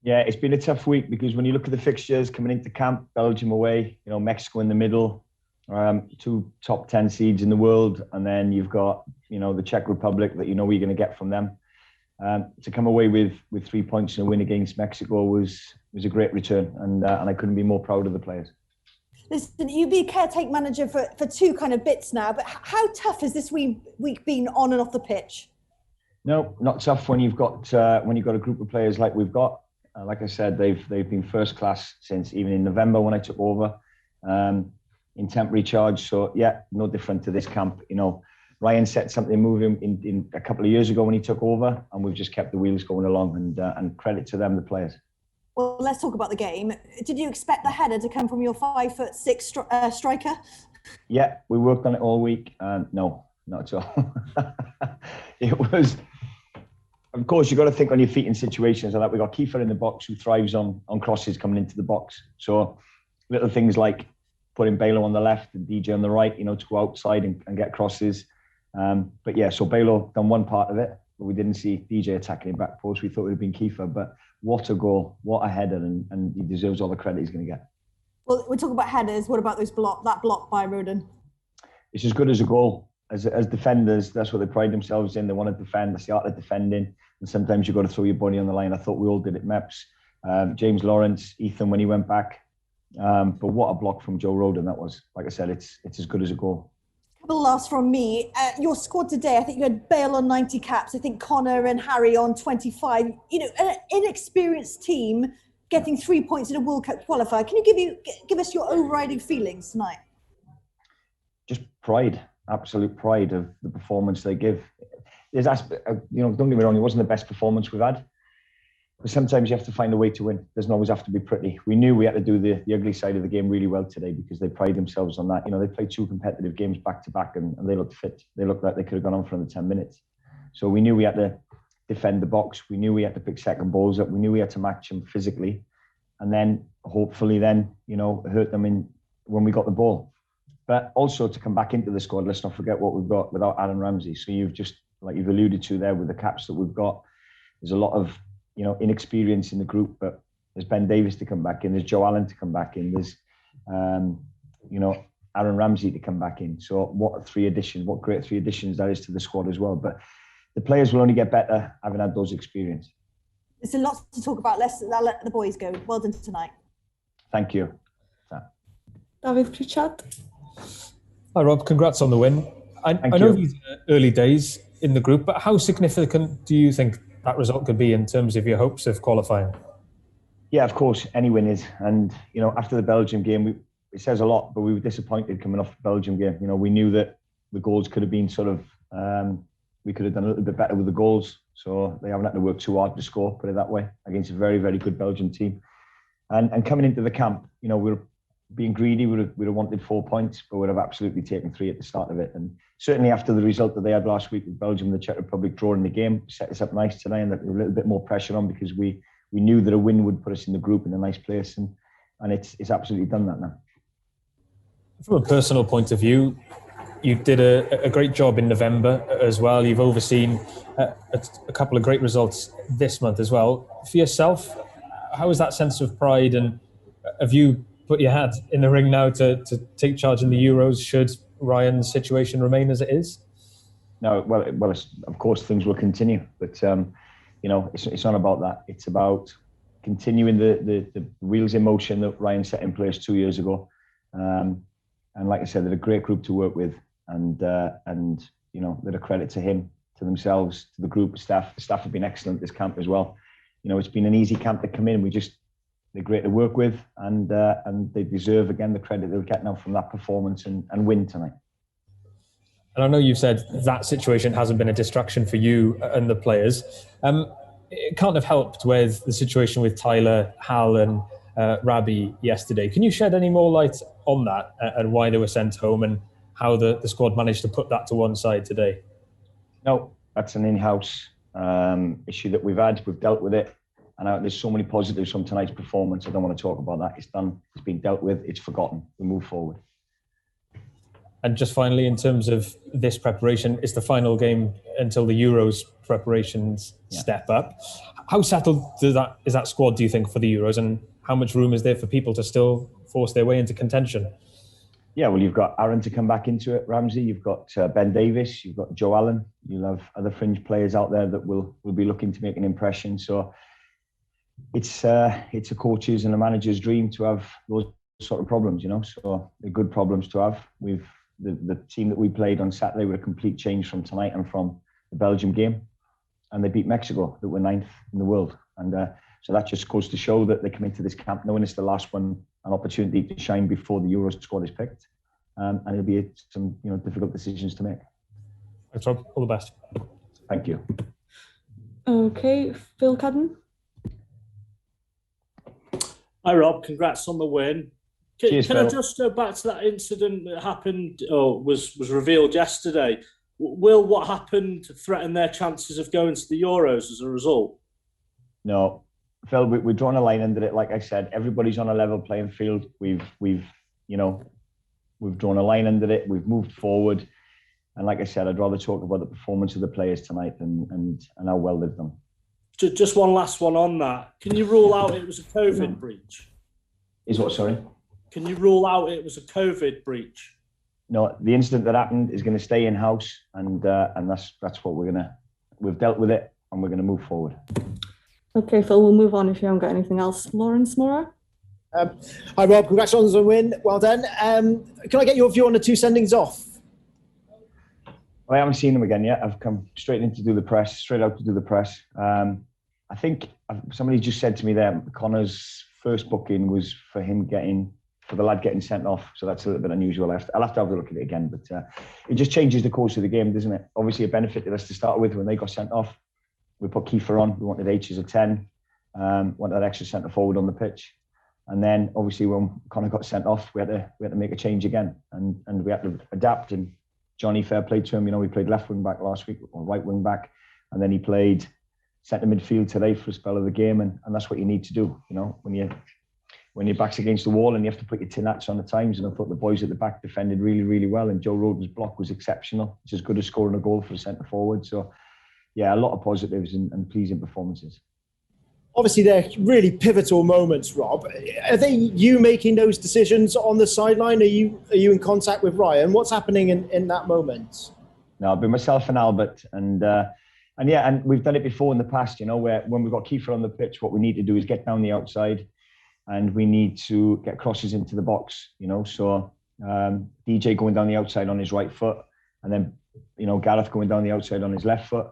Yeah, it's been a tough week because when you look at the fixtures coming into camp, Belgium away, Mexico in the middle, two top 10 seeds in the world, and then you've got, the Czech Republic that you're going to get from them. To come away with 3 points and a win against Mexico was a great return, and I couldn't be more proud of the players. Listen, you've been caretaker manager for two kind of bits now, but how tough has this week been on and off the pitch? No, not tough when you've got a group of players like we've got. Like I said, they've been first class since even in November when I took over in temporary charge. So yeah, no different to this camp. Ryan set something moving in a couple of years ago when he took over, and we've just kept the wheels going along. And credit to them, the players. Well, let's talk about the game. Did you expect the header to come from your 5'6" striker? Yeah, we worked on it all week. No, not at all. It was. Of course, you've got to think on your feet in situations like that. We've got Kiefer in the box who thrives on crosses coming into the box. So little things like putting Bailo on the left and DJ on the right, to go outside and get crosses. But yeah, so Bailo done one part of it, but we didn't see DJ attacking in back post. We thought it would have been Kiefer, but what a goal, what a header, and he deserves all the credit he's going to get. Well, we're talking about headers. What about that block by Roden? It's as good as a goal. As defenders, that's what they pride themselves in. They want to defend. That's the art of defending. And sometimes you've got to throw your body on the line. I thought we all did it, Meps. James Lawrence, Ethan when he went back. But what a block from Joe Roden that was. Like I said, it's as good as a goal. A couple of laughs from me. Your squad today, I think you had Bale on 90 caps. I think Connor and Harry on 25. An inexperienced team getting 3 points in a World Cup qualifier. Can you give us your overriding feelings tonight? Just pride. Absolute pride of the performance they give. There's don't get me wrong, it wasn't the best performance we've had, but sometimes you have to find a way to win. Doesn't always have to be pretty. We knew we had to do the ugly side of the game really well today because they pride themselves on that. They played two competitive games back to back and they looked fit. They looked like they could have gone on for another 10 minutes. So we knew we had to defend the box. We knew we had to pick second balls up. We knew we had to match them physically, and then hopefully hurt them when we got the ball. But also to come back into the squad, let's not forget what we've got without Aaron Ramsey. So you've just, like you've alluded to there with the caps that we've got, there's a lot of, inexperience in the group, but there's Ben Davies to come back in, there's Joe Allen to come back in, there's, Aaron Ramsey to come back in. So what great three additions that is to the squad as well. But the players will only get better having had those experiences. There's a lot to talk about. I'll let the boys go. Well done tonight. Thank you. David Pritchard. Hi Rob, congrats on the win. I know these are early days in the group, but how significant do you think that result could be in terms of your hopes of qualifying? Yeah, of course, any win is. And, after the Belgium game, it says a lot, but we were disappointed coming off the Belgium game. We knew that the goals could have been we could have done a little bit better with the goals. So they haven't had to work too hard to score, put it that way, against a very, very good Belgium team. And coming into the camp, we were being greedy, we'd have wanted 4 points, but we'd have absolutely taken 3 at the start of it. And certainly after the result that they had last week with Belgium and the Czech Republic drawing the game, set us up nice today, and that a little bit more pressure on because we knew that a win would put us in the group in a nice place, and it's absolutely done that now. From a personal point of view, you did a great job in November as well. You've overseen a couple of great results this month as well. For yourself, how is that sense of pride, and have you put your hat in the ring now to take charge in the Euros should Ryan's situation remain as it is? No, well, of course things will continue, but it's not about that. It's about continuing the wheels in motion that Ryan set in place 2 years ago. And like I said, they're a great group to work with, and they're a credit to him, to themselves, to the group of staff. The staff have been excellent this camp as well. It's been an easy camp to come in. They're great to work with, and they deserve, again, the credit they'll get now from that performance and win tonight. And I know you've said that situation hasn't been a distraction for you and the players. It can't have helped with the situation with Tyler, Hal and Rabi yesterday. Can you shed any more light on that and why they were sent home and how the squad managed to put that to one side today? No, that's an in-house issue that we've had. We've dealt with it. And there's so many positives from tonight's performance. I don't want to talk about that. It's done. It's been dealt with. It's forgotten. We move forward. And just finally, in terms of this preparation, it's the final game until the Euros preparations step up. How settled is that squad, do you think, for the Euros, and how much room is there for people to still force their way into contention? Yeah, well, you've got Aaron to come back into it, Ramsey. You've got Ben Davis. You've got Joe Allen. You'll have other fringe players out there that will be looking to make an impression. So it's a coach's and a manager's dream to have those sort of problems, you know. So they're good problems to have. The team that we played on Saturday were a complete change from tonight and from the Belgium game, and they beat Mexico, that were 9th in the world. And so that just goes to show that they come into this camp knowing it's the last one, an opportunity to shine before the Euro squad is picked, and it'll be some difficult decisions to make. Thanks, Rob. All the best. Thank you. Okay, Phil Cudden. Hi, Rob. Congrats on the win. Cheers, can Phil. I just go back to that incident that happened, or was revealed yesterday? Will what happened threaten their chances of going to the Euros as a result? No, Phil, we've drawn a line under it. Like I said, everybody's on a level playing field. We've drawn a line under it. We've moved forward, and like I said, I'd rather talk about the performance of the players tonight and how well they've done. Just one last one on that. Can you rule out it was a COVID breach? Is what? Sorry. Can you rule out it was a COVID breach? No, the incident that happened is going to stay in house, and that's what we've dealt with it, and we're going to move forward. Okay, Phil, we'll move on if you haven't got anything else. Lawrence Mora? Hi, Rob. Congratulations on the win. Well done. Can I get your view on the two sendings off? Well, I haven't seen them again yet. I've come straight out to do the press. I think somebody just said to me there, Connor's first booking was for the lad getting sent off. So that's a little bit unusual. I'll have to have a look at it again. But it just changes the course of the game, doesn't it? Obviously, it benefited us to start with when they got sent off. We put Kiefer on. We wanted H as a 10. Wanted that extra centre forward on the pitch. And then, obviously, when Connor got sent off, we had to make a change again. And we had to adapt. And Johnny, fair play to him. He played left wing back last week, or right wing back. And then he played centre midfield today for a spell of the game. And that's what you need to do, when your back's against the wall and you have to put your tin hats on at times. And I thought the boys at the back defended really, really well. And Joe Roden's block was exceptional. It's as good as scoring a goal for a centre forward. So, yeah, a lot of positives and pleasing performances. Obviously, they're really pivotal moments, Rob. Are they you making those decisions on the sideline? Are you in contact with Ryan? What's happening in that moment? No, I've been myself and Albert. And we've done it before in the past, where when we've got Kiefer on the pitch, what we need to do is get down the outside, and we need to get crosses into the box, So DJ going down the outside on his right foot, and then, Gareth going down the outside on his left foot.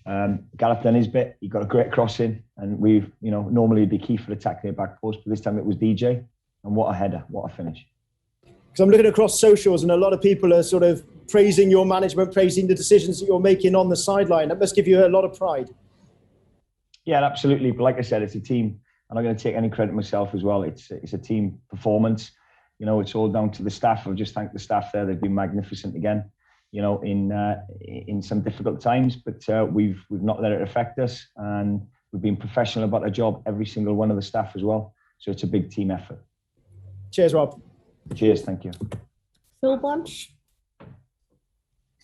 Gareth done his bit. He got a great cross in, and we've, normally it'd be Kiefer attacking the back post, but this time it was DJ. And what a header, what a finish. Because I'm looking across socials, and a lot of people are sort of praising your management, praising the decisions that you're making on the sideline. That must give you a lot of pride. Yeah, absolutely. But like I said, it's a team. I'm not going to take any credit myself as well. It's a team performance. It's all down to the staff. I'll just thank the staff there. They've been magnificent again, in some difficult times. But we've not let it affect us, and we've been professional about our job, every single one of the staff as well. So it's a big team effort. Cheers, Rob. Cheers, thank you. Phil Blanche?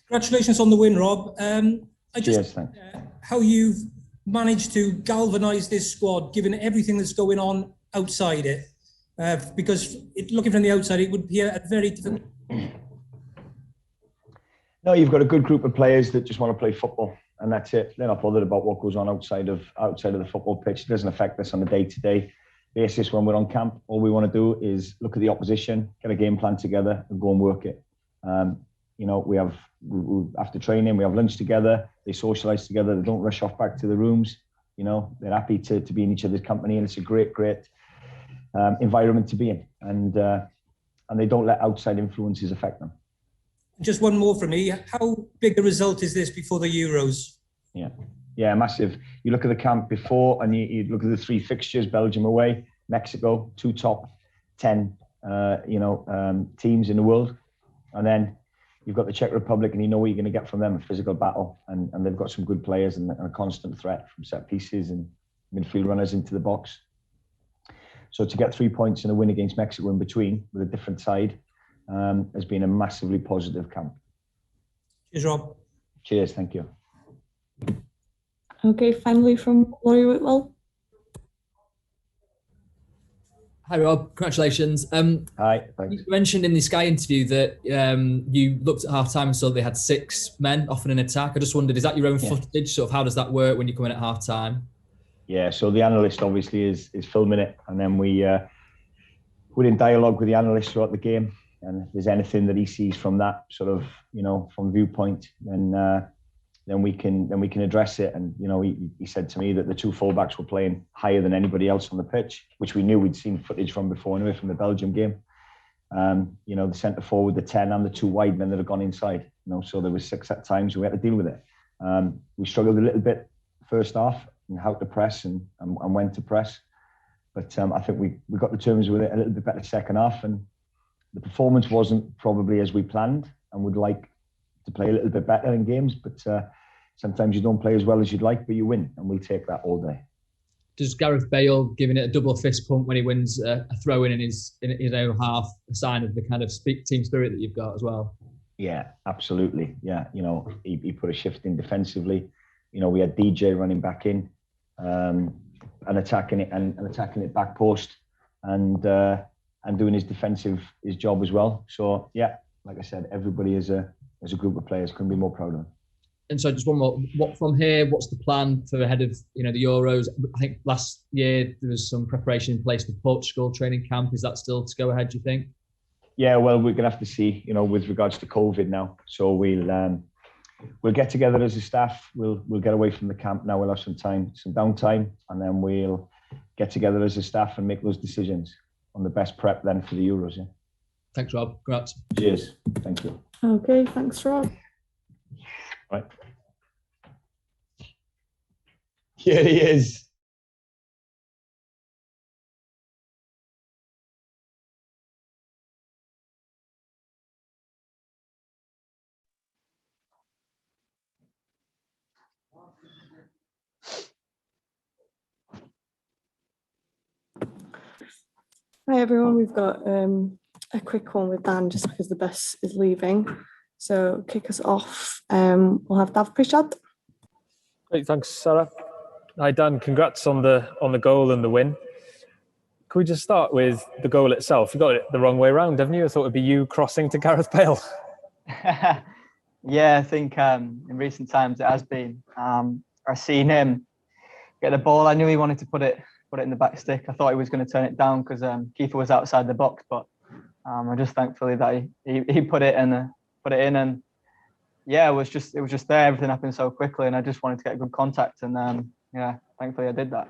Congratulations on the win, Rob. Cheers, thanks. How you've managed to galvanise this squad, given everything that's going on outside it, because looking from the outside, it would be a very difficult. No, you've got a good group of players that just want to play football, and that's it. They're not bothered about what goes on outside of the football pitch. It doesn't affect us on a day-to-day basis when we're on camp. All we want to do is look at the opposition, get a game plan together, and go and work it. We after training, we have lunch together. They socialise together. They don't rush off back to the rooms. They're happy to be in each other's company, and it's a great environment to be in. And they don't let outside influences affect them. Just one more from me. How big a result is this before the Euros? Yeah, massive. You look at the camp before, and you look at the three fixtures: Belgium away, Mexico, 2 top 10, teams in the world, and then you've got the Czech Republic, and you know what you're going to get from them: a physical battle, and they've got some good players and a constant threat from set pieces and midfield runners into the box. So to get 3 points and a win against Mexico in between with a different side has been a massively positive camp. Cheers, Rob. Cheers, thank you. Okay, finally from Laurie Whitwell. Hi Rob, congratulations. Hi, thanks. You mentioned in the Sky interview that you looked at half time and saw they had 6 men offering an attack. I just wondered, is that your own footage? Sort of how does that work when you come in at half time? Yeah, so the analyst obviously is filming it, and then we're in dialogue with the analyst throughout the game. And if there's anything that he sees from that sort of, from viewpoint, then we can address it. And he said to me that the 2 fullbacks were playing higher than anybody else on the pitch, which we knew. We'd seen footage from before anyway, from the Belgium game. The centre forward, the 10, and the 2 wide men that had gone inside. So there was 6 at times, we had to deal with it. We struggled a little bit first half and how to press and when to press, but I think we got the terms with it a little bit better second half, and the performance wasn't probably as we planned, and would like to play a little bit better in games, but sometimes you don't play as well as you'd like, but you win, and we'll take that all day. Does Gareth Bale giving it a double fist pump when he wins a throw in his own half a sign of the kind of team spirit that you've got as well? Yeah, absolutely. Yeah, he put a shift in defensively. We had DJ running back in and attacking it back post, and doing his job as well. So yeah, like I said, everybody as a group of players couldn't be more proud of him. And so just one more, what from here, what's the plan for ahead of the Euros? I think last year there was some preparation in place for Portugal training camp. Is that still to go ahead, do you think? Yeah, well, we're gonna have to see, with regards to COVID now. So we'll get together as a staff. We'll get away from the camp now. We'll have some downtime, and then we'll get together as a staff and make those decisions on the best prep then for the Euros. Yeah. Thanks, Rob. Congrats. Cheers. Thank you. Okay, thanks, Rob. Right. Here he is. Hi everyone, we've got a quick one with Dan just because the bus is leaving. So kick us off. We'll have Dav Pritchard. Great, thanks, Sarah. Hi Dan, congrats on the goal and the win. Could we just start with the goal itself? You got it the wrong way around, haven't you? I thought it'd be you crossing to Gareth Bale. Yeah, I think in recent times it has been. I've seen him get the ball. I knew he wanted to put it in the back stick. I thought he was going to turn it down because Keeper was outside the box, but I'm just thankfully that he put it in, and yeah, it was just there. Everything happened so quickly, and I just wanted to get good contact, and yeah, thankfully I did that.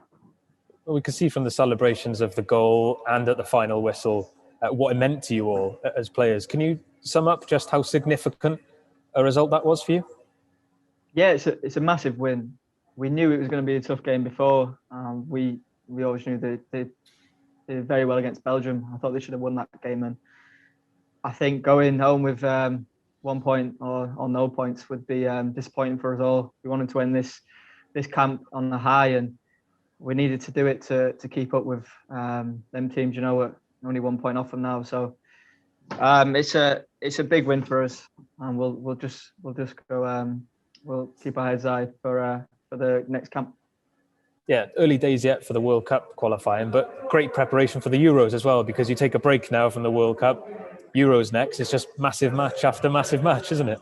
Well, we could see from the celebrations of the goal and at the final whistle what it meant to you all as players. Can you sum up just how significant a result that was for you? Yeah, it's a massive win. We knew it was going to be a tough game before. We always knew they did very well against Belgium. I thought they should have won that game, and I think going home with 1 point or no points would be disappointing for us all. We wanted to end this camp on a high, and we needed to do it to keep up with them teams. We're only 1 point off them now, so it's a big win for us, and we'll just go. We'll keep our heads high for the next camp. Yeah, early days yet for the World Cup qualifying, but great preparation for the Euros as well, because you take a break now from the World Cup. Euros next. It's just massive match after massive match, isn't it?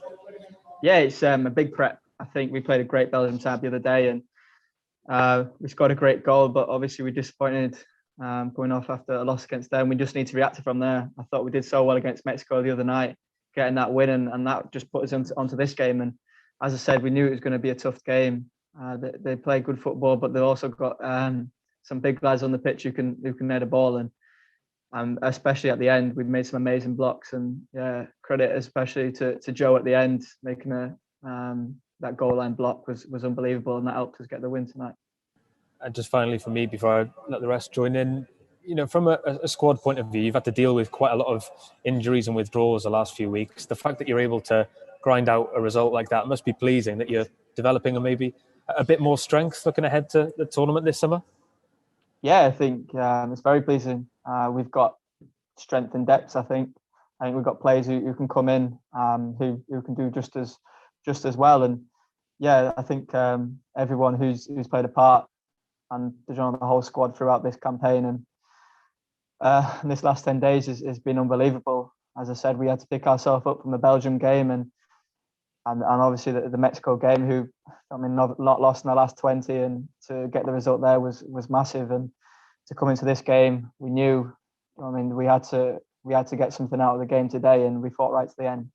Yeah, it's a big prep. I think we played a great Belgium side the other day, and we scored a great goal, but obviously we're disappointed going off after a loss against them. We just need to react from there. I thought we did so well against Mexico the other night, getting that win, and that just put us onto this game. And as I said, we knew it was going to be a tough game. They play good football, but they've also got some big lads on the pitch who can head a ball, and especially at the end, we've made some amazing blocks. And yeah, credit especially to Joe at the end, making that goal line block was unbelievable, and that helped us get the win tonight. And just finally for me, before I let the rest join in, from a squad point of view, you've had to deal with quite a lot of injuries and withdrawals the last few weeks. The fact that you're able to grind out a result like that must be pleasing, that you're developing maybe a bit more strength looking ahead to the tournament this summer. Yeah, I think it's very pleasing. We've got strength and depth. I think we've got players who can come in who can do just as well. And yeah, I think everyone who's played a part and the whole squad throughout this campaign and this last 10 days has been unbelievable. As I said, we had to pick ourselves up from the Belgium game and obviously the Mexico game, who, I mean, not lost in the last 20, and to get the result there was massive. And to come into this game, we knew, I mean, we had to get something out of the game today, and we fought right to the end.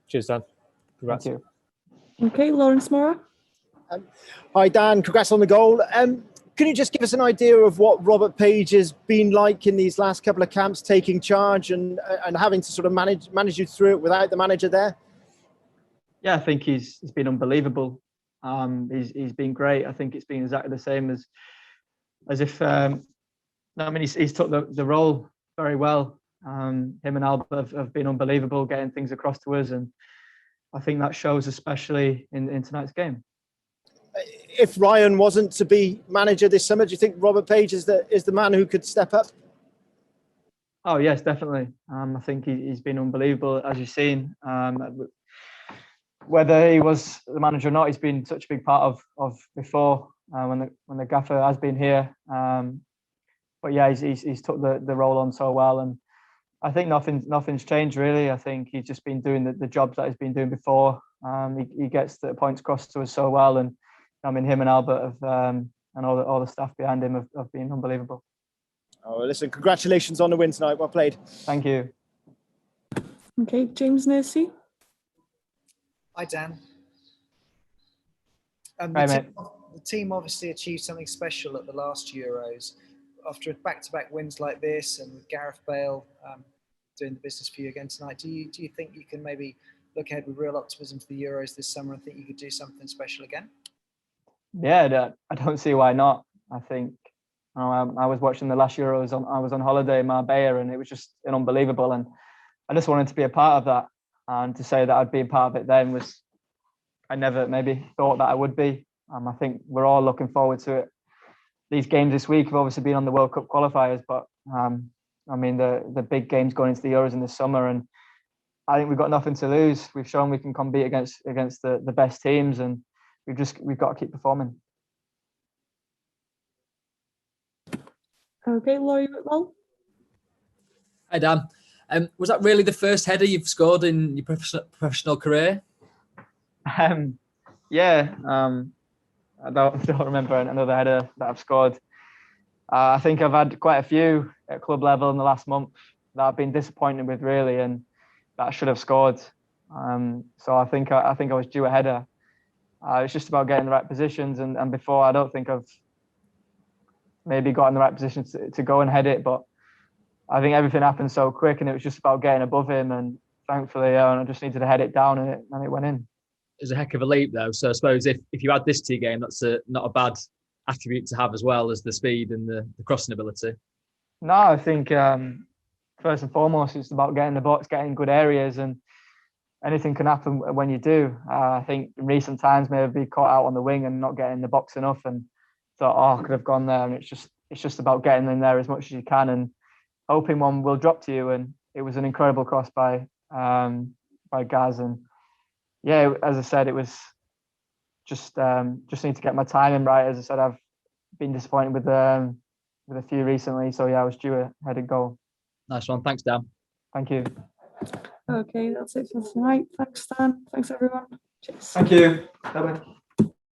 Cheers, Dan. Congrats. Thank you. Okay, Lawrence Mora. Hi, Dan. Congrats on the goal. Can you just give us an idea of what Robert Page has been like in these last couple of camps, taking charge and having to sort of manage you through it without the manager there? Yeah, I think he's been unbelievable. He's been great. I think it's been exactly the same as if. I mean, he's took the role very well. Him and Albert have been unbelievable, getting things across to us, and I think that shows especially in tonight's game. If Ryan wasn't to be manager this summer, do you think Robert Page is the man who could step up? Oh yes, definitely. I think he's been unbelievable, as you've seen. Whether he was the manager or not, he's been such a big part of before when the gaffer has been here. But yeah, he's took the role on so well, and I think nothing's changed really. I think he's just been doing the jobs that he's been doing before. He gets the points across to us so well, and I mean, him and Albert and all the staff behind him have been unbelievable. Oh, listen, congratulations on the win tonight. Well played. Thank you. Okay, James Nursey. Hi, Dan. Hi, mate. The team obviously achieved something special at the last Euros. After back-to-back wins like this, and with Gareth Bale doing the business for you again tonight, do you think you can maybe look ahead with real optimism for the Euros this summer and think you could do something special again? Yeah, I don't see why not. I think I was watching the last Euros. I was on holiday in Marbella, and it was just unbelievable. And I just wanted to be a part of that. And to say that I'd be a part of it then was, I never maybe thought that I would be. I think we're all looking forward to it. These games this week have obviously been on the World Cup qualifiers, but I mean the big games going into the Euros in the summer, and I think we've got nothing to lose. We've shown we can compete against the best teams, and we've got to keep performing. Okay, Laurie Whitwell. Hi, Dan. Was that really the first header you've scored in your professional career? Yeah. I don't remember another header that I've scored. I think I've had quite a few at club level in the last month that I've been disappointed with, really, and that I should have scored. So I think I was due a header. It's just about getting the right positions, and before I don't think I've maybe got in the right position to go and head it, but I think everything happened so quick, and it was just about getting above him, and thankfully I just needed to head it down, and it went in. It was a heck of a leap, though. So I suppose if you add this to your game, that's not a bad attribute to have, as well as the speed and the crossing ability. No, I think first and foremost, it's about getting the box, getting good areas, and anything can happen when you do. I think in recent times, maybe caught out on the wing and not getting in the box enough, and thought, I could have gone there. And it's just about getting in there as much as you can and hoping one will drop to you. And it was an incredible cross by Gaz, and yeah, as I said, it was just need to get my timing right. As I said, I've been disappointed with a few recently, so yeah, I was due a headed goal. Nice one, thanks, Dan. Thank you. Okay, that's it for tonight. Thanks, Dan. Thanks, everyone. Cheers. Thank you. Bye-bye.